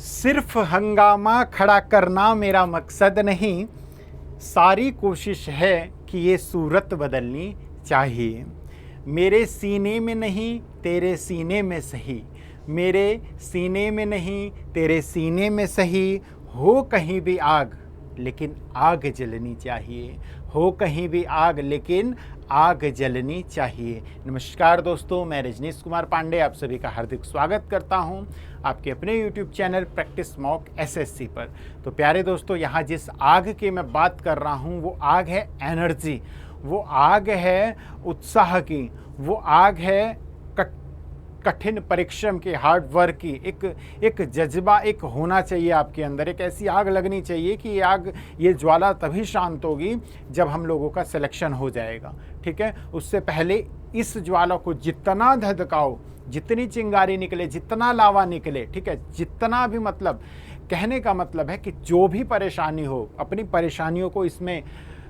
सिर्फ हंगामा खड़ा करना मेरा मकसद नहीं, सारी कोशिश है कि ये सूरत बदलनी चाहिए। मेरे सीने में नहीं तेरे सीने में सही, मेरे सीने में नहीं तेरे सीने में सही, हो कहीं भी आग लेकिन आग जलनी चाहिए, हो कहीं भी आग लेकिन आग जलनी चाहिए। नमस्कार दोस्तों, मैं रजनीश कुमार पांडे आप सभी का हार्दिक स्वागत करता हूं आपके अपने YouTube channel practice mock SSC पर। तो प्यारे दोस्तों, यहाँ जिस आग की मैं बात कर रहा हूँ वो आग है एनर्जी, वो आग है उत्साह की, वो आग है कठिन परिश्रम की, हार्ड वर्क की। एक जज्बा एक होना चाहिए आपके अंदर, एक ऐसी आग लगनी चाहिए कि ये ज्वाला तभी शांत होगी जब हम लोगों का सिलेक्शन हो जाएगा। ठीक है, उससे पहले इस ज्वाला को जितना धधकाओ, जितनी चिंगारी निकले, जितना लावा निकले, ठीक है, जितना भी, मतलब कहने का मतलब है कि जो भी परेशानी हो, अपनी परेशानियों को इसमें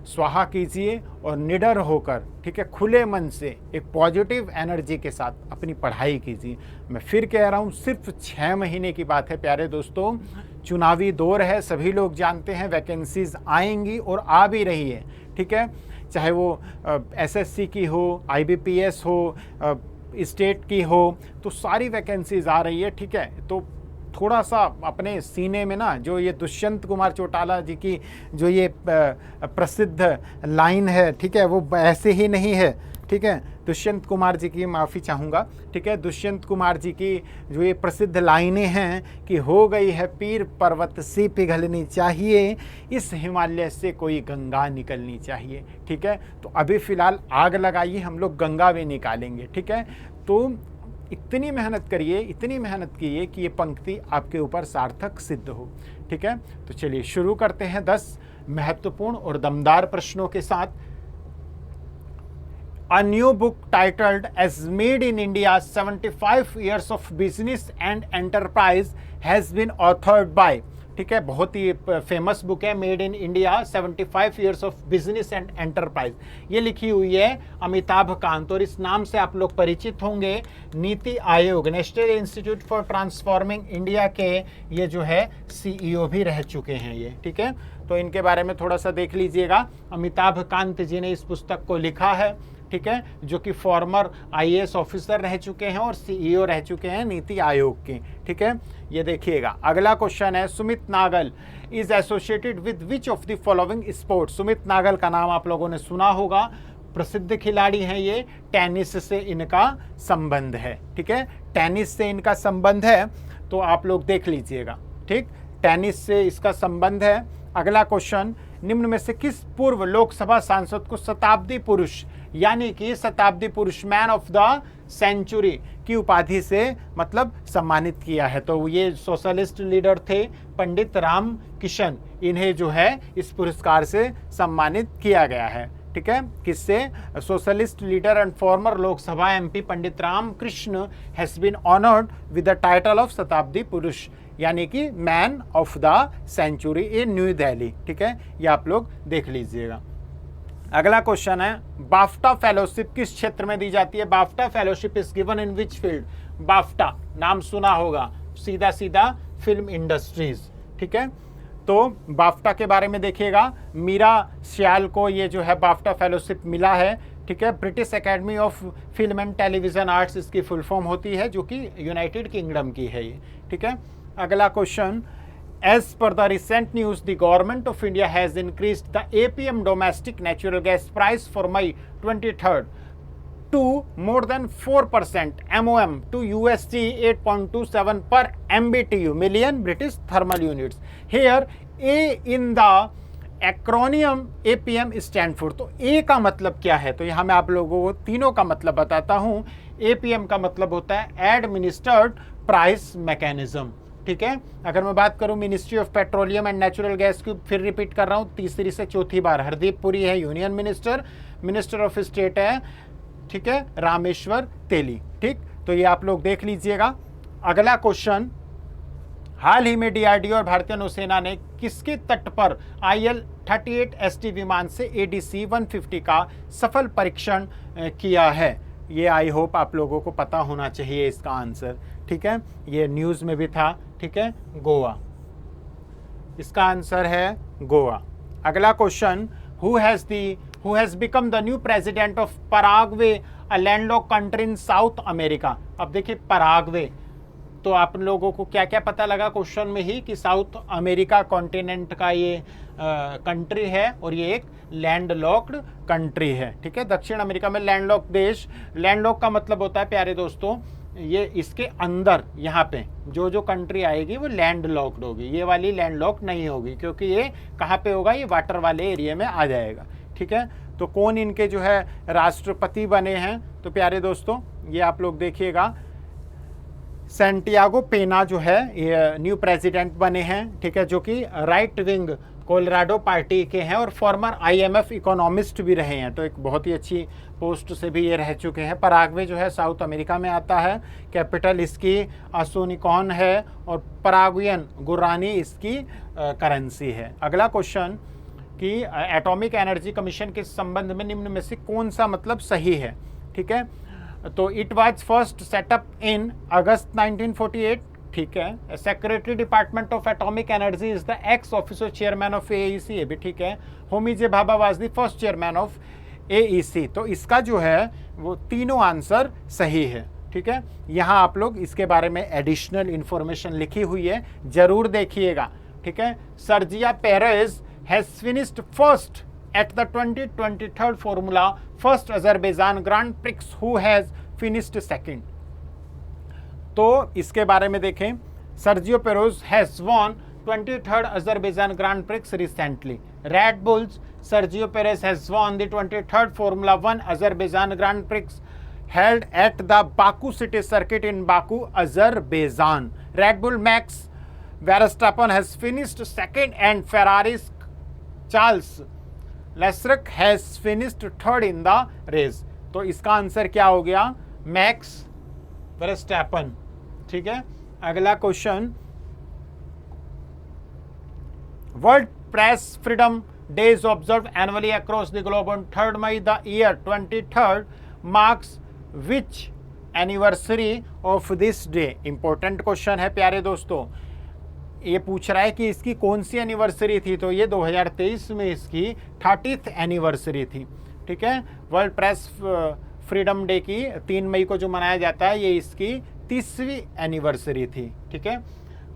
स्वाहा कीजिए और निडर होकर, ठीक है, खुले मन से एक पॉजिटिव एनर्जी के साथ अपनी पढ़ाई कीजिए। मैं फिर कह रहा हूँ, सिर्फ 6 महीने की बात है प्यारे दोस्तों। चुनावी दौर है, सभी लोग जानते हैं, वैकेंसीज आएंगी और आ भी रही है। ठीक है, चाहे वो SSC की हो, IBPS हो, स्टेट की हो, तो सारी वैकेंसीज आ रही है। ठीक है, तो थोड़ा सा अपने सीने में ना, जो ये दुष्यंत कुमार चौटाला जी की जो ये प्रसिद्ध लाइन है, ठीक है, वो ऐसे ही नहीं है। ठीक है, दुष्यंत कुमार जी की माफ़ी चाहूँगा। ठीक है, दुष्यंत कुमार जी की जो ये प्रसिद्ध लाइनें हैं कि हो गई है पीर पर्वत सी पिघलनी चाहिए, इस हिमालय से कोई गंगा निकलनी चाहिए। ठीक है, तो अभी फ़िलहाल आग लगाइए, हम लोग गंगा भी निकालेंगे। ठीक है, तो इतनी मेहनत करिए, इतनी मेहनत कीजिए कि ये पंक्ति आपके ऊपर सार्थक सिद्ध हो। ठीक है, तो चलिए शुरू करते हैं 10 महत्वपूर्ण और दमदार प्रश्नों के साथ। A new book titled as Made in India 75 years of business and enterprise has been authored by, ठीक है, बहुत ही फेमस बुक है, made in India 75 years of business and enterprise. ये लिखी हुई है अमिताभ कांत, और इस नाम से आप लोग परिचित होंगे। NITI Aayog, national institute for transforming India के ये जो है CEO भी रह चुके हैं ये। ठीक है, तो इनके बारे में थोड़ा सा देख लीजिएगा। अमिताभ कांत जी ने इस पुस्तक को लिखा है, ठीक है, जो कि फॉर्मर IAS ऑफिसर रह चुके हैं और CEO रह चुके हैं नीति आयोग के। ठीक है, ये देखिएगा। अगला क्वेश्चन है, Sumit Nagal is associated with which of the following sport. Sumit Nagal का नाम आप लोगों ने सुना होगा, प्रसिद्ध खिलाड़ी हैं ये, टेनिस से इनका संबंध है। ठीक है, टेनिस से इनका संबंध है, तो आप लोग देख लीजिएगा। ठीक, टेनिस से इसका संबंध है। अगला क्वेश्चन, निम्न में से किस पूर्व लोकसभा सांसद को शताब्दी पुरुष, यानी कि शताब्दी पुरुष, मैन ऑफ द सेंचुरी की उपाधि से मतलब सम्मानित किया है। तो ये सोशलिस्ट लीडर थे पंडित राम किशन, इन्हें जो है इस पुरस्कार से सम्मानित किया गया है। ठीक है, किससे? Socialist leader and former Lok Sabha MP Pandit Ram Krishna has been honoured with the title of Shatabdi Purush, यानी कि man of the century in New Delhi. ठीक है, ये आप लोग देख लीजिएगा। अगला क्वेश्चन है, बाफ्टा फेलोशिप किस क्षेत्र में दी जाती है? BAFTA fellowship is given in which field? BAFTA नाम सुना होगा, सीधा सीधा फिल्म इंडस्ट्रीज। ठीक है, तो बाफ्टा के बारे में देखिएगा। मीरा श्याल को ये जो है बाफ्टा फेलोशिप मिला है। ठीक है, British academy of film and television arts इसकी फुल फॉर्म होती है, जो कि यूनाइटेड किंगडम की है ये। ठीक है, अगला question, as per the recent news, the government of India has increased the APM domestic natural gas price for May 23rd to more than 4% MOM to USD 8.27 per MBTU, million British thermal units. Here A in the acronym APM stand for, तो A का मतलब क्या है? तो यहाँ मैं आप लोगों को तीनों का मतलब बताता हूँ। APM का मतलब होता है एडमिनिस्टर्ड प्राइस मैकेनिज्म। ठीक है, अगर मैं बात करूं ministry of petroleum and natural gas की, फिर रिपीट कर रहा हूं तीसरी से चौथी बार, हरदीप पुरी है union minister, minister of state है, ठीक है, रामेश्वर तेली। ठीक, तो ये आप लोग देख लीजिएगा। अगला क्वेश्चन, हाल ही में DRDO और भारतीय नौसेना ने किसके तट पर IL-38ST विमान से ADC-150 का सफल परीक्षण किया है? ये आई होप आप लोगों को पता होना चाहिए इसका आंसर। ठीक है, ये न्यूज़ में भी था, ठीक है, गोवा। इसका आंसर है गोवा। अगला question, who has become the new president of Paraguay, a landlocked country in south America. अब देखिए पराग्वे, तो आप लोगों को क्या क्या पता लगा क्वेश्चन में ही कि साउथ अमेरिका कॉन्टिनेंट का ये कंट्री है और ये एक लैंडलॉक्ड कंट्री है, ठीक है। दक्षिण अमेरिका में लैंडलॉक्ड देश, लैंडलॉक का मतलब होता है प्यारे दोस्तों, ये इसके अंदर यहाँ पे जो जो कंट्री आएगी वो लैंडलॉक्ड होगी, ये वाली लैंडलॉक्ड नहीं होगी, क्योंकि ये कहाँ पे होगा, ये वाटर वाले एरिया में आ जाएगा, ठीक है। तो कौन इनके जो है राष्ट्रपति बने हैं, तो प्यारे दोस्तों ये आप लोग देखिएगा, सैंटियागो पेना जो है ये न्यू प्रेसिडेंट बने हैं, ठीक है, जो कि राइट विंग कोलोराडो पार्टी के हैं और फॉर्मर IMF इकोनॉमिस्ट भी रहे हैं, तो एक बहुत ही अच्छी पोस्ट से भी ये रह चुके हैं। पराग्वे जो है साउथ अमेरिका में आता है, कैपिटल इसकी असुनिकॉन है और पराग्वियन गुरानी इसकी करेंसी है। अगला क्वेश्चन कि एटॉमिक एनर्जी कमीशन के संबंध में निम्न में से कौन सा मतलब सही है, ठीक है। तो it was first set up in August 1948, ठीक है। Secretary department of atomic energy is the ex officer chairman of AEC, ये भी ठीक है। Homi J Bhabha was the first chairman of AEC। तो इसका जो है वो तीनों आंसर सही है, ठीक है। यहाँ आप लोग इसके बारे में एडिशनल इंफॉर्मेशन लिखी हुई है, जरूर देखिएगा, ठीक है। Sergio Perez has finished first at the 2023 Formula First Azerbaijan Grand Prix, who has finished second। तो इसके बारे में देखें, Sergio Perez has won 23rd Azerbaijan Grand Prix recently। Red Bulls, Sergio Perez has won the 23rd Formula 1 Azerbaijan Grand Prix held at the Baku City Circuit in Baku, Azerbaijan। Red Bull Max Verstappen has finished second and Ferrari's Charles Leclerc has finished third in the race. तो इसका answer क्या हो गया, max Verstappen, ठीक है। अगला question, world press freedom day is observe annually across the globe on 3rd May। The year 23rd marks which anniversary of this day. Important question है प्यारे दोस्तों, ये पूछ रहा है कि इसकी कौन सी एनिवर्सरी थी, तो ये 2023 में इसकी 30th एनिवर्सरी थी, ठीक है। वर्ल्ड प्रेस फ्रीडम डे की 3 मई को जो मनाया जाता है, ये इसकी 30वीं एनिवर्सरी थी, ठीक है।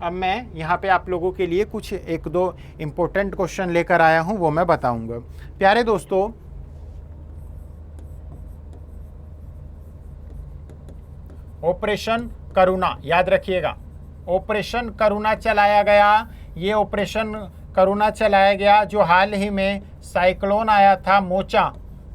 अब मैं यहाँ पे आप लोगों के लिए कुछ 1-2 इम्पोर्टेंट क्वेश्चन लेकर आया हूँ, वो मैं बताऊंगा। प्यारे दोस्तों, ऑपरेशन करुणा याद रखिएगा, ऑपरेशन करुणा चलाया गया, ये ऑपरेशन करुणा चलाया गया जो हाल ही में साइक्लोन आया था मोचा,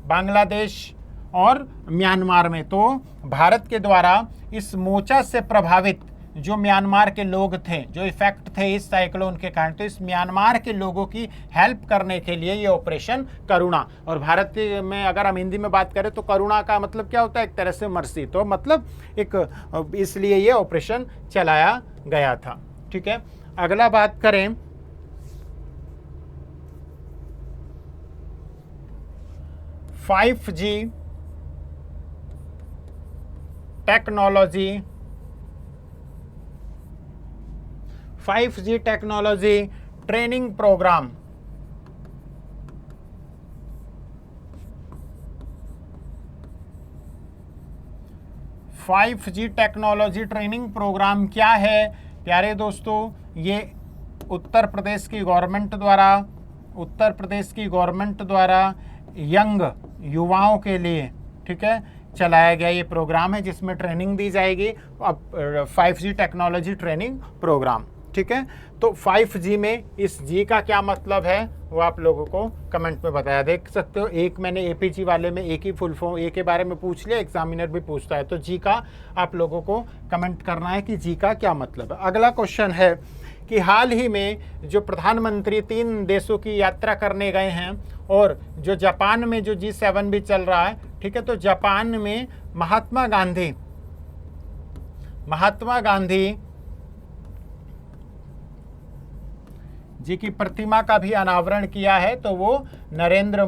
बांग्लादेश और म्यांमार में। तो भारत के द्वारा इस मोचा से प्रभावित जो म्यांमार के लोग थे, जो इफेक्ट थे इस साइक्लोन के कारण, तो इस म्यांमार के लोगों की हेल्प करने के लिए ये ऑपरेशन करुणा। और भारत में अगर हम हिंदी में बात करें तो करुणा का मतलब क्या होता है, एक तरह से मर्सी, तो मतलब एक, इसलिए ये ऑपरेशन चलाया गया था, ठीक है। अगला बात करें, five G technology training program, 5G technology training program क्या है प्यारे दोस्तों, ये उत्तर प्रदेश की गवर्नमेंट द्वारा यंग युवाओं के लिए, ठीक है, चलाया गया ये प्रोग्राम है जिसमें ट्रेनिंग दी जाएगी। अब 5G टेक्नोलॉजी ट्रेनिंग प्रोग्राम, ठीक है। तो 5G में इस जी का क्या मतलब है वो आप लोगों को कमेंट में बताया, देख सकते हो। एक मैंने APG वाले में एक ही फुल फॉर्म ए के बारे में पूछ लिया, एग्जामिनर भी पूछता है, तो जी का आप लोगों को कमेंट करना है कि जी का क्या मतलब है। अगला क्वेश्चन है कि हाल ही में जो प्रधानमंत्री 3 देशों की यात्रा करने गए हैं और जो जापान में जो G7 भी चल रहा है, ठीक है, तो जापान में महात्मा गांधी जी की प्रतिमा का भी अनावरण किया है, तो वो नरेंद्र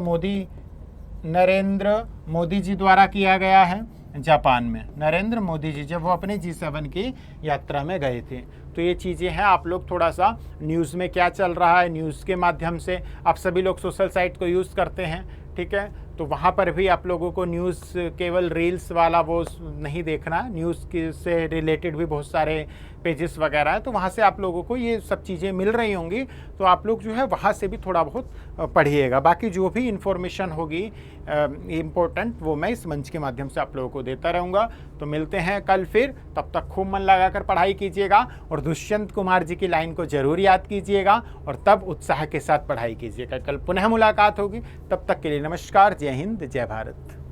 मोदी जी द्वारा किया गया है, जापान में, नरेंद्र मोदी जी जब वो अपने G7 की यात्रा में गए थे। तो ये चीज़ें हैं, आप लोग थोड़ा सा न्यूज़ में क्या चल रहा है, न्यूज़ के माध्यम से आप सभी लोग सोशल साइट को यूज़ करते हैं, ठीक है, तो वहाँ पर भी आप लोगों को न्यूज़ केवल रील्स वाला वो नहीं देखना, न्यूज़ के से रिलेटेड भी बहुत सारे पेजेस वगैरह है, तो वहाँ से आप लोगों को ये सब चीज़ें मिल रही होंगी, तो आप लोग जो है वहाँ से भी थोड़ा बहुत पढ़िएगा। बाकी जो भी इन्फॉर्मेशन होगी इम्पोर्टेंट, वो मैं इस मंच के माध्यम से आप लोगों को देता रहूँगा। तो मिलते हैं कल फिर, तब तक खूब मन लगाकर पढ़ाई कीजिएगा और दुष्यंत कुमार जी की लाइन को जरूर याद कीजिएगा और तब उत्साह के साथ पढ़ाई कीजिएगा। कल पुनः मुलाकात होगी, तब तक के लिए नमस्कार, जय हिंद, जय भारत।